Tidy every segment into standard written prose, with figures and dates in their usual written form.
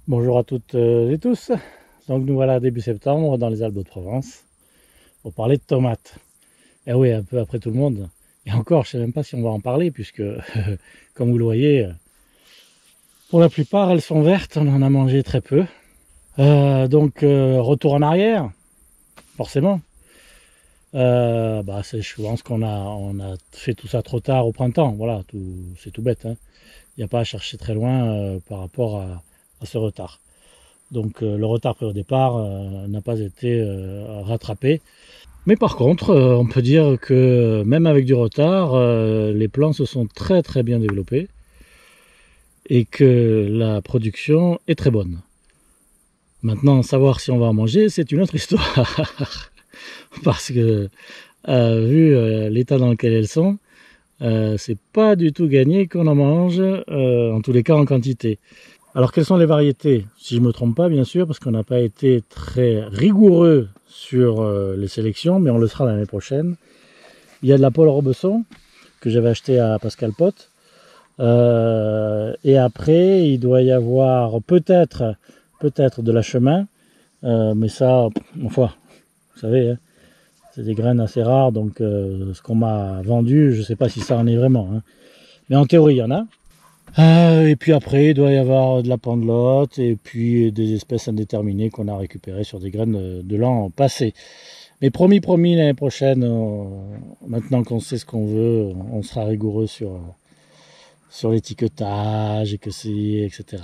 Bonjour à toutes et tous. Donc nous voilà début septembre dans les Alpes de Provence pour parler de tomates. Et oui, un peu après tout le monde. Et encore, je ne sais même pas si on va en parler puisque, comme vous le voyez, pour la plupart elles sont vertes, on en a mangé très peu. Retour en arrière, forcément. Je pense qu'on a fait tout ça trop tard au printemps. Voilà, c'est tout bête, hein. Il n'y a pas à chercher très loin par rapport à ce retard. Donc le retard pris au départ n'a pas été rattrapé. Mais par contre, on peut dire que même avec du retard, les plants se sont très très bien développés et que la production est très bonne. Maintenant, savoir si on va en manger, c'est une autre histoire. Parce que, vu l'état dans lequel elles sont, c'est pas du tout gagné qu'on en mange, en tous les cas en quantité. Alors quelles sont les variétés? Si je ne me trompe pas, bien sûr, parce qu'on n'a pas été très rigoureux sur les sélections, mais on le sera l'année prochaine. Il y a de la Paul Robeson, que j'avais acheté à Pascal Pot. Et après, il doit y avoir peut-être de la Chemin, mais ça, ma foi, vous savez, hein, c'est des graines assez rares, donc ce qu'on m'a vendu, je ne sais pas si ça en est vraiment, hein. Mais en théorie, il y en a. Et puis après, il doit y avoir de la pendelotte et puis des espèces indéterminées qu'on a récupérées sur des graines de l'an passé. Mais promis, l'année prochaine, maintenant qu'on sait ce qu'on veut, on sera rigoureux sur l'étiquetage, et que c'est, etc.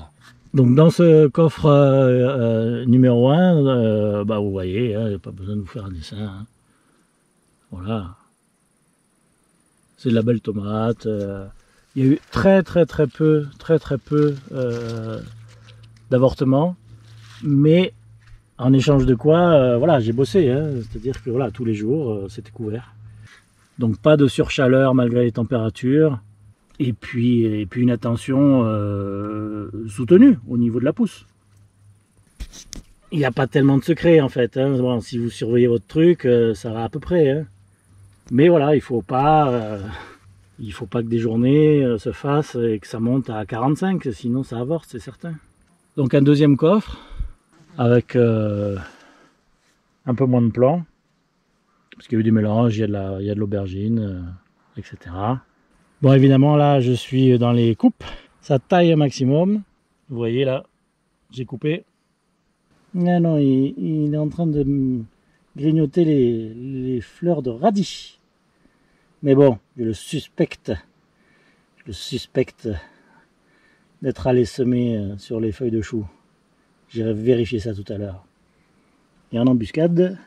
Donc dans ce coffre numéro 1, vous voyez, il n'y a pas besoin de vous faire un dessin, hein. Voilà. C'est de la belle tomate. Il y a eu très peu d'avortements, mais en échange de quoi, voilà, j'ai bossé, hein, c'est-à-dire que voilà, tous les jours, c'était couvert. Donc pas de surchaleur malgré les températures, et puis une attention soutenue au niveau de la pousse. Il n'y a pas tellement de secret en fait, hein. Bon, si vous surveillez votre truc, ça va à peu près, hein. Mais voilà, il faut pas que des journées se fassent et que ça monte à 45, sinon ça avorte, c'est certain. Donc un deuxième coffre avec un peu moins de plants, parce qu'il y a eu des mélanges, il y a de l'aubergine, etc. Bon, évidemment, là, je suis dans les coupes. Ça taille un maximum. Vous voyez, là, j'ai coupé. Non, il est en train de grignoter les fleurs de radis. Mais bon, je le suspecte d'être allé semer sur les feuilles de chou. J'irai vérifier ça tout à l'heure. Et en embuscade,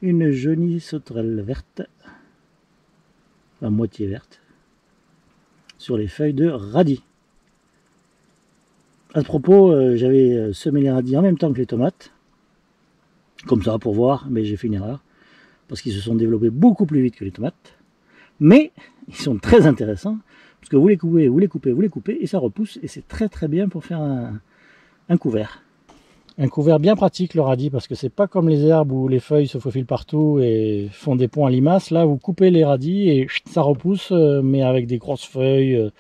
une jolie sauterelle verte, à moitié verte, sur les feuilles de radis. À ce propos, j'avais semé les radis en même temps que les tomates, comme ça pour voir, mais j'ai fait une erreur, parce qu'ils se sont développés beaucoup plus vite que les tomates. Mais ils sont très intéressants, parce que vous les coupez, et ça repousse, et c'est très bien pour faire un couvert. Un couvert bien pratique, le radis, parce que c'est pas comme les herbes où les feuilles se faufilent partout et font des ponts à limaces. Là, vous coupez les radis et ça repousse, mais avec des grosses feuilles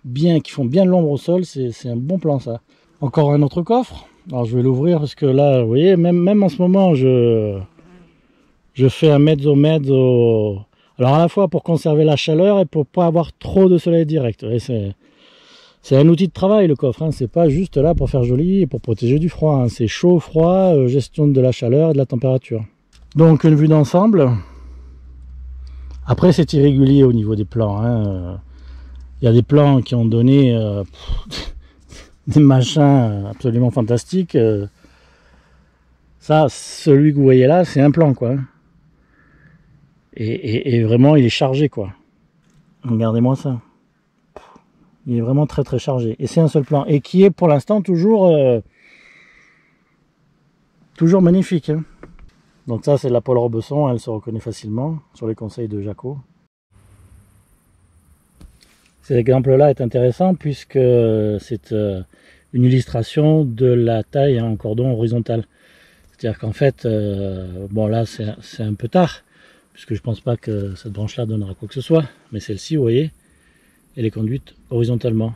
qui font bien de l'ombre au sol. C'est un bon plan, ça. Encore un autre coffre. Alors, je vais l'ouvrir parce que là, vous voyez, même en ce moment, je fais un mezzo. Alors, à la fois pour conserver la chaleur et pour pas avoir trop de soleil direct. C'est un outil de travail, le coffre, hein. C'est pas juste là pour faire joli et pour protéger du froid, hein. C'est chaud, froid, gestion de la chaleur et de la température. Donc une vue d'ensemble. Après, c'est irrégulier au niveau des plants, hein. Il y a des plants qui ont donné des machins absolument fantastiques. Ça, celui que vous voyez là, c'est un plant, quoi. Et vraiment, il est chargé, quoi. Regardez-moi ça. Il est vraiment très chargé. Et c'est un seul plant. Et qui est pour l'instant toujours magnifique, hein. Donc ça, c'est de la Paul Robeson. Elle se reconnaît facilement sur les conseils de Jaco. Cet exemple-là est intéressant puisque c'est une illustration de la taille en cordon horizontal. C'est-à-dire qu'en fait, bon là, c'est un peu tard, puisque je pense pas que cette branche-là donnera quoi que ce soit. Mais celle-ci, vous voyez, elle est conduite horizontalement.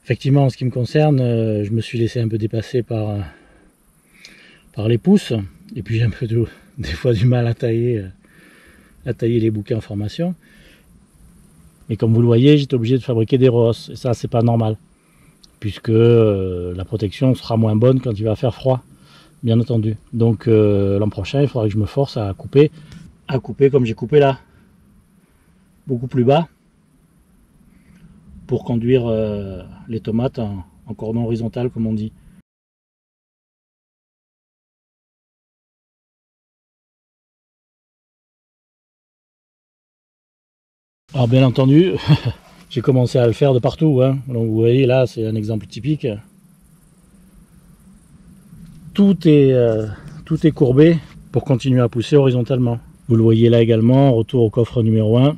Effectivement, en ce qui me concerne, je me suis laissé un peu dépasser par les pousses, et puis j'ai un peu des fois du mal à tailler les bouquets en formation. Mais comme vous le voyez, j'étais obligé de fabriquer des rosses, et ça c'est pas normal, puisque la protection sera moins bonne quand il va faire froid, bien entendu. Donc l'an prochain, il faudra que je me force à couper comme j'ai coupé là, beaucoup plus bas, pour conduire les tomates en cordon horizontal, comme on dit. Alors bien entendu, j'ai commencé à le faire de partout, hein. Donc vous voyez là, c'est un exemple typique. Tout est courbé pour continuer à pousser horizontalement. Vous le voyez là également, retour au coffre numéro 1.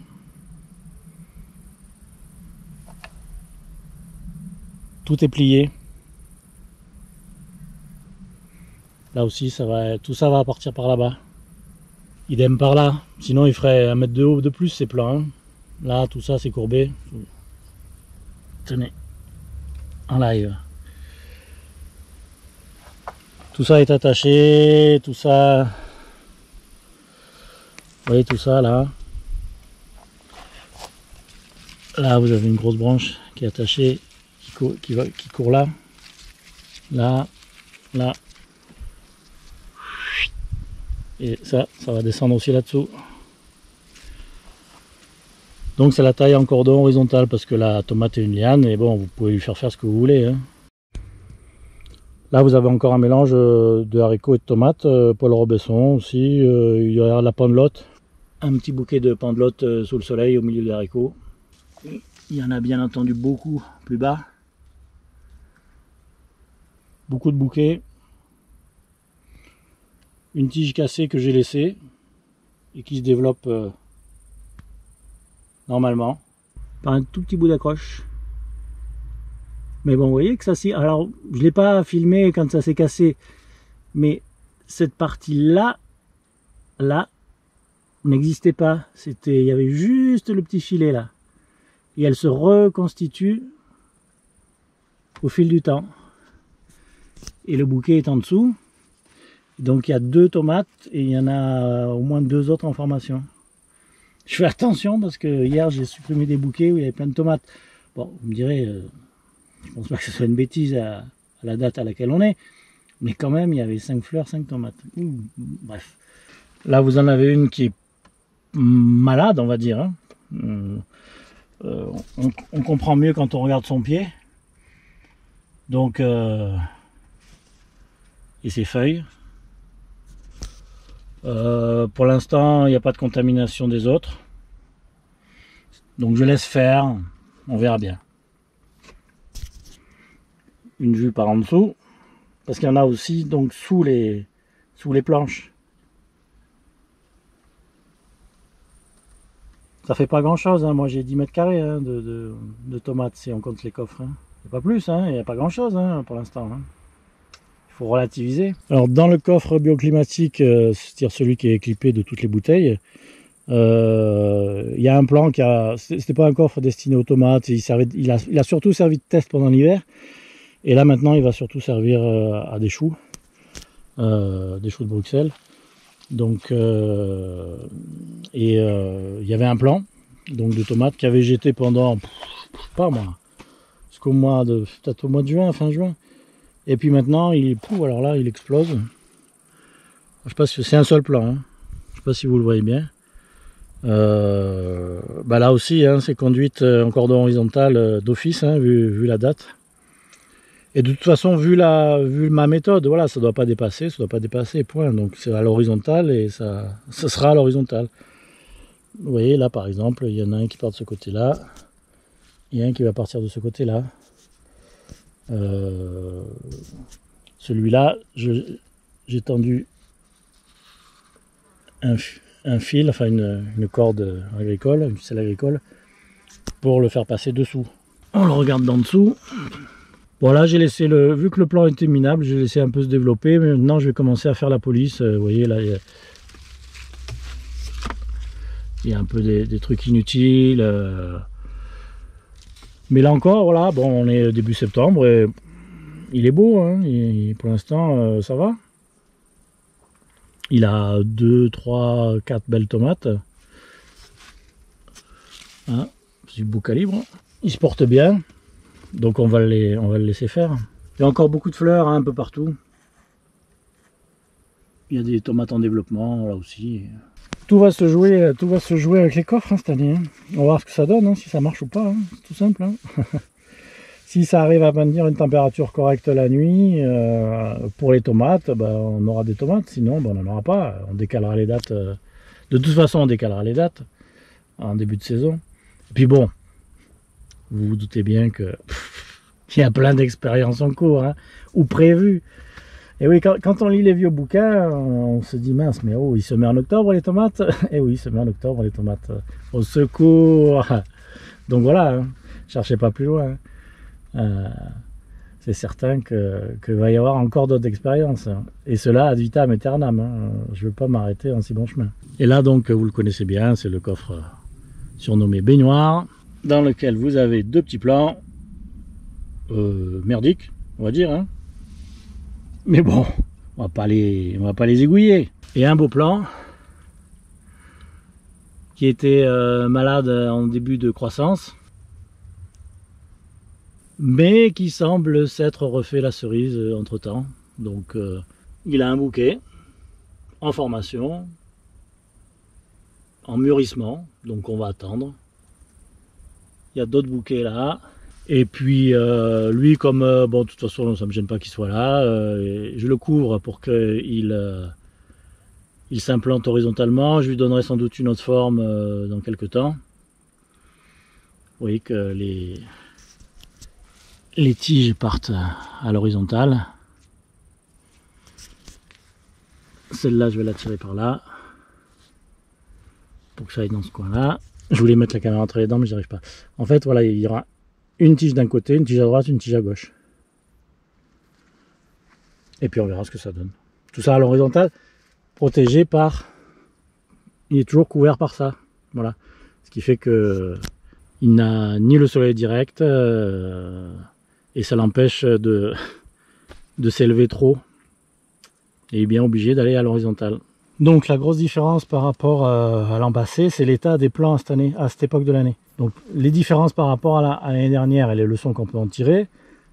Tout est plié. Là aussi, tout ça va partir par là-bas. Idem par là. Sinon, il ferait 1 mètre de haut de plus, ces plans. Hein. Là, tout ça, c'est courbé. Tenez, en live. Tout ça est attaché, tout ça... Vous voyez tout ça, là. Là, vous avez une grosse branche qui est attachée, qui court là. Là, là. Et ça va descendre aussi là-dessous. Donc c'est la taille en cordon horizontal parce que la tomate est une liane et bon, vous pouvez lui faire ce que vous voulez. Hein. Là vous avez encore un mélange de haricots et de tomates, Paul Robesson aussi, il y a la pendelotte, un petit bouquet de pendelotte sous le soleil au milieu des haricots. Il y en a bien entendu beaucoup plus bas. Beaucoup de bouquets. Une tige cassée que j'ai laissée et qui se développe normalement par un tout petit bout d'accroche. Mais bon, vous voyez que ça s'est... Alors, je ne l'ai pas filmé quand ça s'est cassé, mais cette partie-là, là, n'existait pas. Il y avait juste le petit filet là. Et elle se reconstitue au fil du temps. Et le bouquet est en dessous. Donc il y a 2 tomates et il y en a au moins 2 autres en formation. Je fais attention parce que hier j'ai supprimé des bouquets où il y avait plein de tomates. Bon, vous me direz, je pense pas que ce soit une bêtise à la date à laquelle on est, mais quand même il y avait 5 fleurs, 5 tomates. Bref. Là vous en avez une qui est malade, on va dire. Hein. On comprend mieux quand on regarde son pied. Donc, et ses feuilles. Pour l'instant, il n'y a pas de contamination des autres. Donc je laisse faire, on verra bien. Une vue par en dessous, parce qu'il y en a aussi donc sous les planches. Ça fait pas grand chose, hein. Moi j'ai 10 mètres carrés hein, de tomates si on compte les coffres. Hein. C'est pas plus, hein. Il n'y a pas grand chose hein, pour l'instant. Hein. Faut relativiser. Alors dans le coffre bioclimatique, c'est-à-dire celui qui est équipé de toutes les bouteilles, il y a un plan qui a... C'était pas un coffre destiné aux tomates, il a surtout servi de test pendant l'hiver, et là maintenant il va surtout servir à des choux de Bruxelles. Donc il y avait un plan donc de tomates qui avait jeté pendant, je sais pas moi, jusqu'au mois de, peut-être au mois de juin, fin juin. Et puis maintenant, alors là, il explose. Je sais pas si c'est un seul plan. Hein. Je sais pas si vous le voyez bien. Bah là aussi, hein, c'est conduite en cordon horizontal d'office, hein, vu la date. Et de toute façon, vu ma méthode, voilà, ça doit pas dépasser, point. Donc c'est à l'horizontale et ça sera à l'horizontale. Vous voyez, là par exemple, il y en a un qui part de ce côté-là, et un qui va partir de ce côté-là. Celui-là, j'ai tendu un fil, enfin une corde agricole, une ficelle agricole, pour le faire passer dessous. On le regarde d'en dessous. Voilà, j'ai laissé vu que le plan était minable, j'ai laissé un peu se développer, mais maintenant je vais commencer à faire la police. Vous voyez là, il y a un peu des trucs inutiles. Mais là encore, voilà, bon, on est début septembre et il est beau, hein, pour l'instant, ça va. Il a 2, 3, 4 belles tomates. Hein, c'est du beau calibre. Il se porte bien, donc on va le laisser faire. Il y a encore beaucoup de fleurs, hein, un peu partout. Il y a des tomates en développement, là aussi. Tout va se jouer avec les coffres, hein, cette année. Hein. On va voir ce que ça donne, hein, si ça marche ou pas, hein. C'est tout simple. Hein. Si ça arrive à maintenir une température correcte la nuit, pour les tomates, ben, on aura des tomates. Sinon, ben, on n'en aura pas. On décalera les dates. De toute façon, on décalera les dates en début de saison. Et puis bon, vous vous doutez bien que il y a plein d'expériences en cours, hein, ou prévues. Et oui, quand on lit les vieux bouquins, on se dit mince, mais oh, il se met en octobre les tomates. Et oui, il se met en octobre les tomates. Au secours. Donc voilà, hein, cherchez pas plus loin. C'est certain que va y avoir encore d'autres expériences. Hein. Et cela ad vitam aeternam. Hein. Je ne veux pas m'arrêter en si bon chemin. Et là donc, vous le connaissez bien, c'est le coffre surnommé baignoire, dans lequel vous avez deux petits plans merdiques, on va dire. Hein. Mais bon, on va pas les aiguiller. Et un beau plan qui était malade en début de croissance, mais qui semble s'être refait la cerise entre temps. Donc il a un bouquet en formation, en mûrissement, donc on va attendre. Il y a d'autres bouquets là. Et puis lui, comme bon, de toute façon ça ne me gêne pas qu'il soit là, je le couvre pour qu'il s'implante horizontalement. Je lui donnerai sans doute une autre forme dans quelques temps. Vous voyez que les tiges partent à l'horizontale. Celle-là, je vais la tirer par là pour que ça aille dans ce coin-là. Je voulais mettre la caméra entre les dents, mais j'y arrive pas. En fait, voilà, il y aura une tige d'un côté, une tige à droite, une tige à gauche. Et puis on verra ce que ça donne. Tout ça à l'horizontale, protégé par... Il est toujours couvert par ça. Voilà. Ce qui fait que il n'a ni le soleil direct et ça l'empêche de s'élever trop. Et il est bien obligé d'aller à l'horizontale. Donc la grosse différence par rapport à l'an passé, c'est l'état des plants cette année, à cette époque de l'année. Donc les différences par rapport à l'année dernière et les leçons qu'on peut en tirer,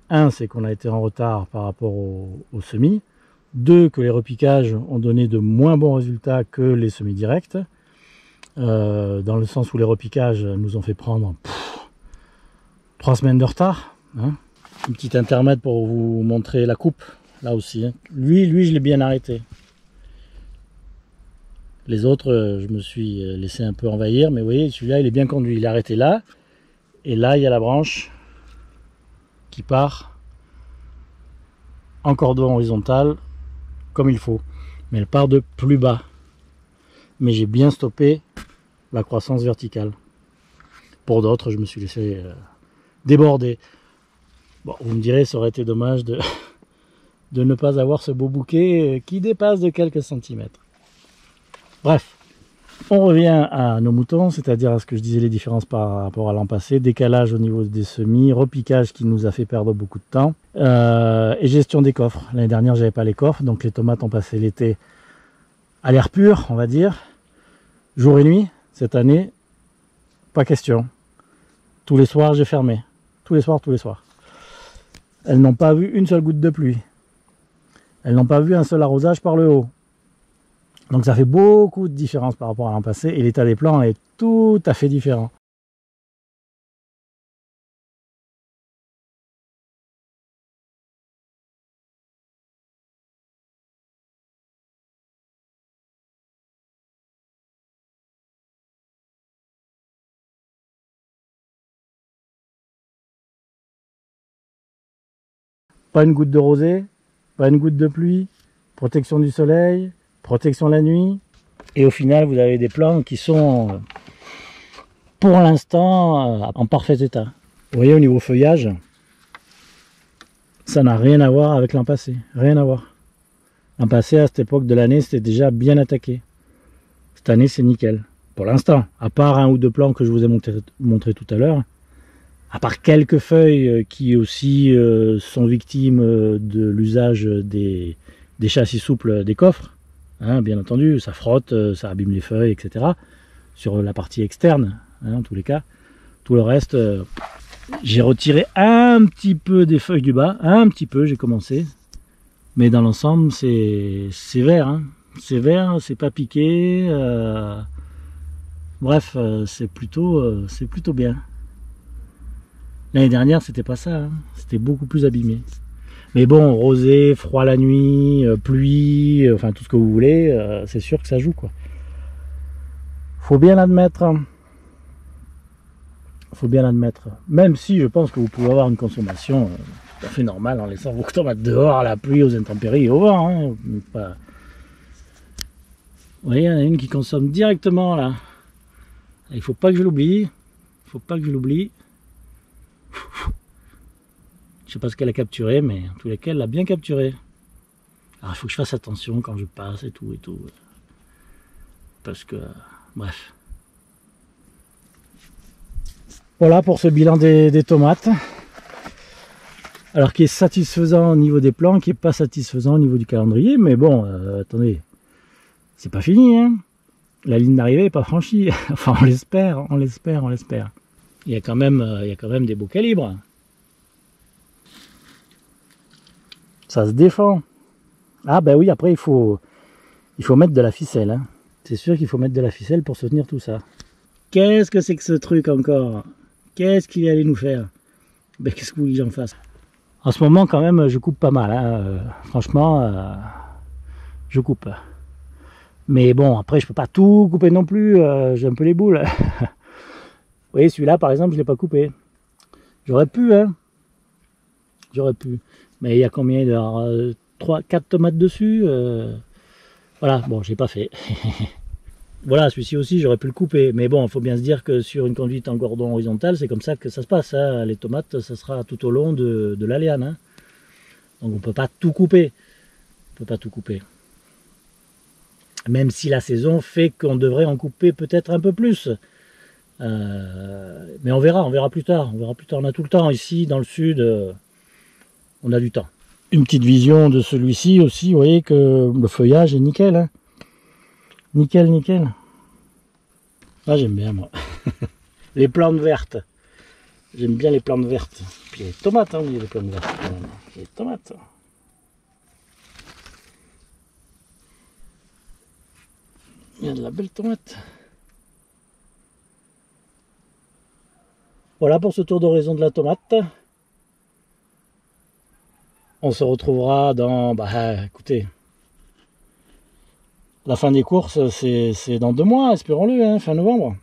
un, c'est qu'on a été en retard par rapport aux semis. Deux, que les repiquages ont donné de moins bons résultats que les semis directs. Dans le sens où les repiquages nous ont fait prendre 3 semaines de retard. Hein. Une petite intermède pour vous montrer la coupe, là aussi. Hein. Lui, je l'ai bien arrêté. Les autres, je me suis laissé un peu envahir, mais vous voyez, celui-là, il est bien conduit. Il est arrêté là, et là, il y a la branche qui part en cordon horizontal, comme il faut. Mais elle part de plus bas. Mais j'ai bien stoppé la croissance verticale. Pour d'autres, je me suis laissé déborder. Bon, vous me direz, ça aurait été dommage de ne pas avoir ce beau bouquet qui dépasse de quelques centimètres. Bref, on revient à nos moutons, c'est-à-dire à ce que je disais, les différences par rapport à l'an passé, décalage au niveau des semis, repiquage qui nous a fait perdre beaucoup de temps, et gestion des coffres. L'année dernière, j'avais pas les coffres, donc les tomates ont passé l'été à l'air pur, on va dire, jour et nuit. Cette année, pas question. Tous les soirs, j'ai fermé. Tous les soirs. Elles n'ont pas vu une seule goutte de pluie. Elles n'ont pas vu un seul arrosage par le haut. Donc ça fait beaucoup de différence par rapport à l'an passé et l'état des plants est tout à fait différent. Pas une goutte de rosée, pas une goutte de pluie, protection du soleil, protection la nuit. Et au final, vous avez des plants qui sont, pour l'instant, en parfait état. Vous voyez, au niveau feuillage, ça n'a rien à voir avec l'an passé. Rien à voir. L'an passé, à cette époque de l'année, c'était déjà bien attaqué. Cette année, c'est nickel. Pour l'instant, à part un ou deux plants que je vous ai montré tout à l'heure, à part quelques feuilles qui aussi sont victimes de l'usage des châssis souples des coffres, hein, bien entendu, ça frotte, ça abîme les feuilles, etc. Sur la partie externe, hein, en tous les cas. Tout le reste, j'ai retiré un petit peu des feuilles du bas, un petit peu, j'ai commencé. Mais dans l'ensemble, c'est vert, hein. C'est vert, c'est pas piqué. Bref, c'est plutôt bien. L'année dernière, c'était pas ça, hein. C'était beaucoup plus abîmé. Mais bon, rosé, froid la nuit, pluie, enfin tout ce que vous voulez, c'est sûr que ça joue, quoi. Faut bien l'admettre. Hein. Faut bien l'admettre. Même si je pense que vous pouvez avoir une consommation tout à fait normale en laissant vos tomates dehors à la pluie, aux intempéries et au vent. Hein. Pas... Vous voyez, il y en a une qui consomme directement là. Il faut pas que je l'oublie. Il faut pas que je l'oublie. Je sais pas ce qu'elle a capturé, mais en tous les cas, elle l'a bien capturé. Alors il faut que je fasse attention quand je passe et tout. Parce que, bref. Voilà pour ce bilan des tomates. Alors qui est satisfaisant au niveau des plants, qui est pas satisfaisant au niveau du calendrier. Mais bon, attendez, c'est pas fini, hein. La ligne d'arrivée n'est pas franchie. Enfin, on l'espère, on l'espère, on l'espère. Il y a quand même des beaux calibres. Ça se défend. Ah ben oui, après il faut mettre de la ficelle. Hein. C'est sûr qu'il faut mettre de la ficelle pour soutenir tout ça. Qu'est-ce que c'est que ce truc encore? Qu'est-ce qu'il allait nous faire? Ben qu'est-ce que vous voulez que j'en fasse? En ce moment quand même je coupe pas mal. Hein. Franchement, je coupe. Mais bon, après je peux pas tout couper non plus. J'ai un peu les boules. Vous voyez, celui-là par exemple, je l'ai pas coupé. J'aurais pu, hein. J'aurais pu. Mais il y a combien? Il y a 3-4 tomates dessus. Voilà, bon, j'ai pas fait. Voilà, celui-ci aussi, j'aurais pu le couper. Mais bon, il faut bien se dire que sur une conduite en cordon horizontal, c'est comme ça que ça se passe. Hein. Les tomates, ça sera tout au long de la liane. Hein. Donc on peut pas tout couper. On peut pas tout couper. Même si la saison fait qu'on devrait en couper peut-être un peu plus. Mais on verra plus tard. On verra plus tard. On a tout le temps ici, dans le sud. On a du temps. Une petite vision de celui-ci aussi, vous voyez que le feuillage est nickel. Hein. Nickel, nickel. Ah, j'aime bien, moi. Les plantes vertes. J'aime bien les plantes vertes. Puis les tomates, hein, les plantes vertes. Les tomates. Il y a de la belle tomate. Voilà pour ce tour d'horizon de la tomate. On se retrouvera dans, écoutez, la fin des courses, c'est dans 2 mois, espérons-le, hein, fin novembre.